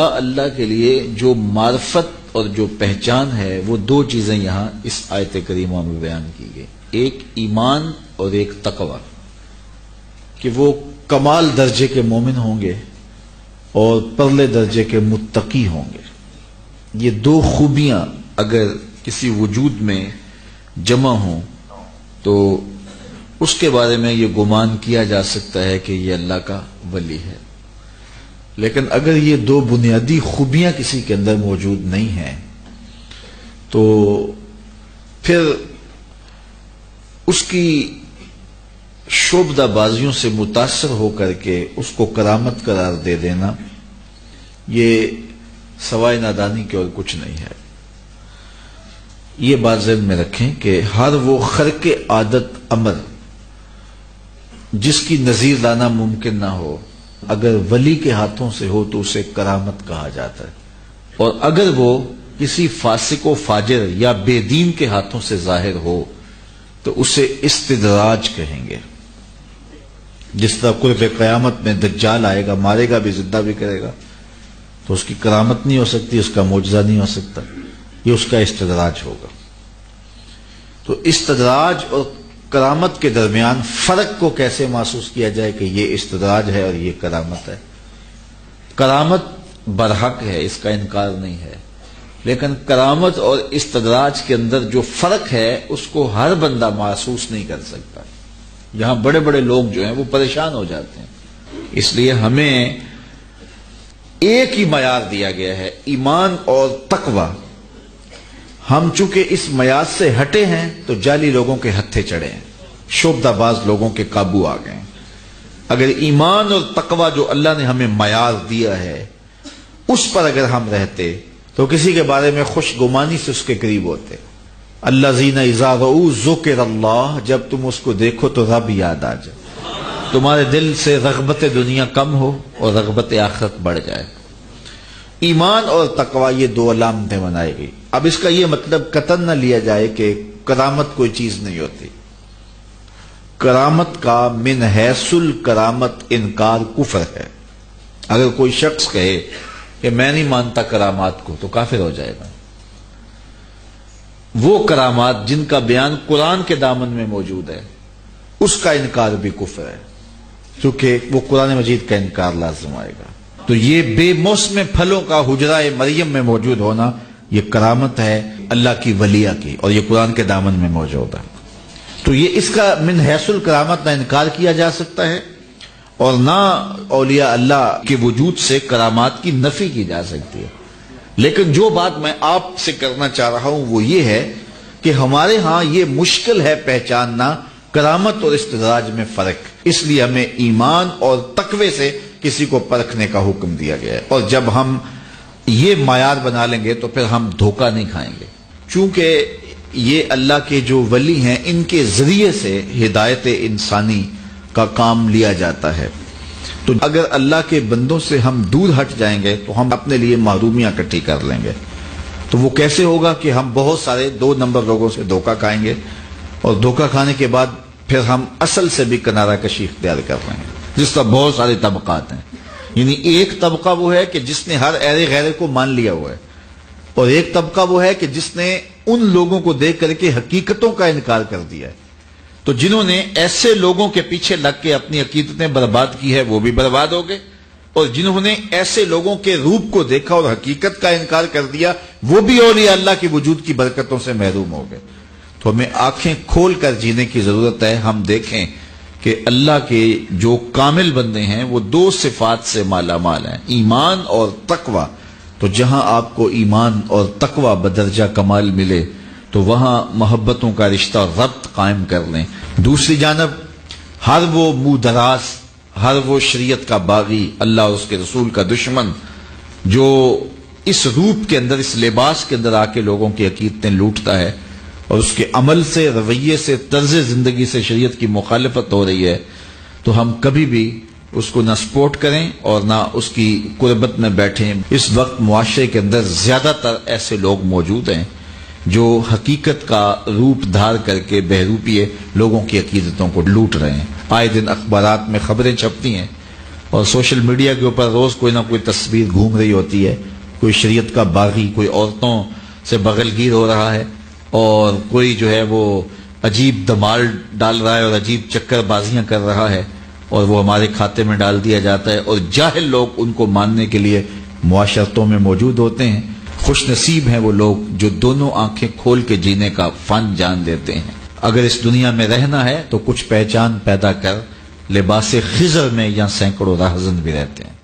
اللہ کے لیے جو معرفت اور جو پہچان ہے وہ دو چیزیں یہاں اس آیت کریمہ میں بیان کی گئی، ایک ایمان اور ایک تقوی، کہ وہ کمال درجے کے مومن ہوں گے اور پرلے درجے کے متقی ہوں گے۔ یہ دو خوبیاں اگر کسی وجود میں جمع ہوں تو اس کے بارے میں یہ گمان کیا جا سکتا ہے کہ یہ اللہ کا ولی ہے، لیکن اگر یہ دو بنیادی خوبیاں کسی کے اندر موجود نہیں ہیں تو پھر اس کی شعبدہ بازیوں سے متاثر ہو کر کے اس کو کرامت قرار دے دینا یہ سوائے نادانی کے اور کچھ نہیں ہے۔ یہ بات ذہن میں رکھیں کہ ہر وہ خرق عادت امر جس کی نظیر لانا ممکن نہ ہو، اگر ولی کے ہاتھوں سے ہو تو اسے کرامت کہا جاتا ہے، اور اگر وہ کسی فاسق و فاجر یا بے دین کے ہاتھوں سے ظاہر ہو تو اسے استدراج کہیں گے۔ جس طرح قرب قیامت میں دجال آئے گا، مارے گا بھی زندہ بھی کرے گا، تو اس کی کرامت نہیں ہو سکتی، اس کا معجزہ نہیں ہو سکتا، یہ اس کا استدراج ہوگا۔ تو استدراج اور کرامت کے درمیان فرق کو کیسے محسوس کیا جائے کہ یہ استدراج ہے اور یہ کرامت ہے؟ کرامت برحق ہے، اس کا انکار نہیں ہے، لیکن کرامت اور استدراج کے اندر جو فرق ہے اس کو ہر بندہ محسوس نہیں کر سکتا۔ یہاں بڑے بڑے لوگ جو ہیں وہ پریشان ہو جاتے ہیں، اس لیے ہمیں ایک ہی معیار دیا گیا ہے، ایمان اور تقوی۔ ہم چونکہ اس معیار سے ہٹے ہیں تو جعلی لوگوں کے ہتھے چڑھے ہیں، شعبدہ باز لوگوں کے قابو آ گئے ہیں۔ اگر ایمان اور تقوی جو اللہ نے ہمیں معیار دیا ہے اس پر اگر ہم رہتے تو کسی کے بارے میں خوش گمانی سے اس کے قریب ہوتے۔ الذین اذا رؤوا ذکر اللہ، جب تم اس کو دیکھو تو رب یاد آ جائے، تمہارے دل سے رغبت دنیا کم ہو اور رغبت آخرت بڑھ جائے۔ ایمان اور تقوی یہ دو علامتیں بنائی گئی۔ اب اس کا یہ مطلب قطعاً نہ لیا جائے کہ کرامت کوئی چیز نہیں ہوتی۔ کرامت کا من حیث الکرامت انکار کفر ہے۔ اگر کوئی شخص کہے کہ میں نہیں مانتا کرامات کو تو کافر ہو جائے گا۔ وہ کرامات جن کا بیان قرآن کے دامن میں موجود ہے اس کا انکار بھی کفر ہے، کیونکہ وہ قرآن مجید کا انکار لازم آئے گا۔ تو یہ بے موسم پھلوں کا حجرہ مریم میں موجود ہونا یہ کرامت ہے اللہ کی ولیہ کی، اور یہ قرآن کے دامن میں موجود ہے۔ تو یہ اس کا من حیث الکرامت نہ انکار کیا جا سکتا ہے اور نہ اولیاء اللہ کے وجود سے کرامات کی نفی کی جا سکتی ہے۔ لیکن جو بات میں آپ سے کرنا چاہ رہا ہوں وہ یہ ہے کہ ہمارے ہاں یہ مشکل ہے پہچاننا کرامت اور استدراج میں فرق، اس لیے ہمیں ایمان اور تقوی سے کسی کو پرکھنے کا حکم دیا گیا ہے، اور جب ہم یہ معیار بنا لیں گے تو پھر ہم دھوکہ نہیں کھائیں گے، چونکہ یہ اللہ کے جو ولی ہیں ان کے ذریعے سے ہدایت انسانی کا کام لیا جاتا ہے۔ تو اگر اللہ کے بندوں سے ہم دور ہٹ جائیں گے تو ہم اپنے لیے محرومیاں اکٹھی کر لیں گے۔ تو وہ کیسے ہوگا کہ ہم بہت سارے 2 نمبر لوگوں سے دھوکہ کھائیں گے، اور دھوکہ کھانے کے بعد پھر ہم اصل سے بھی کنارہ کشی اختیار کر رہے ہیں، جس کا بہت سارے طبقات ہیں۔ یعنی ایک طبقہ وہ ہے کہ جس نے ہر ایرے غیرے کو مان لیا ہوا ہے، اور ایک طبقہ وہ ہے کہ جس نے ان لوگوں کو دیکھ کر کے حقیقتوں کا انکار کر دیا ہے۔ تو جنہوں نے ایسے لوگوں کے پیچھے لگ کے اپنی عقیدتیں برباد کی ہے وہ بھی برباد ہو گئے، اور جنہوں نے ایسے لوگوں کے روپ کو دیکھا اور حقیقت کا انکار کر دیا وہ بھی اولیاء اللہ کی وجود کی برکتوں سے محروم ہو گئے۔ تو ہمیں آنکھیں کھول کر جینے کی ضرورت ہے۔ ہم دیکھیں کہ اللہ کے جو کامل بندے ہیں وہ 2 صفات سے مالا مال ہیں، ایمان اور تقوی۔ تو جہاں آپ کو ایمان اور تقوی بدرجہ کمال ملے تو وہاں محبتوں کا رشتہ اور ربط قائم کر لیں۔ دوسری جانب ہر وہ منہ دراز، ہر وہ شریعت کا باغی، اللہ اور اس کے رسول کا دشمن جو اس روپ کے اندر، اس لباس کے اندر آ کے لوگوں کی عقیدتیں لوٹتا ہے اور اس کے عمل سے، رویے سے، طرز زندگی سے شریعت کی مخالفت ہو رہی ہے، تو ہم کبھی بھی اس کو نہ سپورٹ کریں اور نہ اس کی قربت میں بیٹھیں۔ اس وقت معاشرے کے اندر زیادہ تر ایسے لوگ موجود ہیں جو حقیقت کا روپ دھار کر کے بہروپیے لوگوں کی عقیدتوں کو لوٹ رہے ہیں۔ آئے دن اخبارات میں خبریں چھپتی ہیں اور سوشل میڈیا کے اوپر روز کوئی نہ کوئی تصویر گھوم رہی ہوتی ہے، کوئی شریعت کا باغی، کوئی عورتوں سے بغل گیر ہو رہا ہے، اور کوئی جو ہے وہ عجیب دمال ڈال رہا ہے اور عجیب چکر بازیاں کر رہا ہے، اور وہ ہمارے کھاتے میں ڈال دیا جاتا ہے، اور جاہل لوگ ان کو ماننے کے لیے معاشرتوں میں موجود ہوتے ہیں۔ خوش نصیب ہیں وہ لوگ جو دونوں آنکھیں کھول کے جینے کا فن جان لیتے ہیں۔ اگر اس دنیا میں رہنا ہے تو کچھ پہچان پیدا کر، لباس خضر میں یا سینکڑوں راہزن بھی رہتے ہیں۔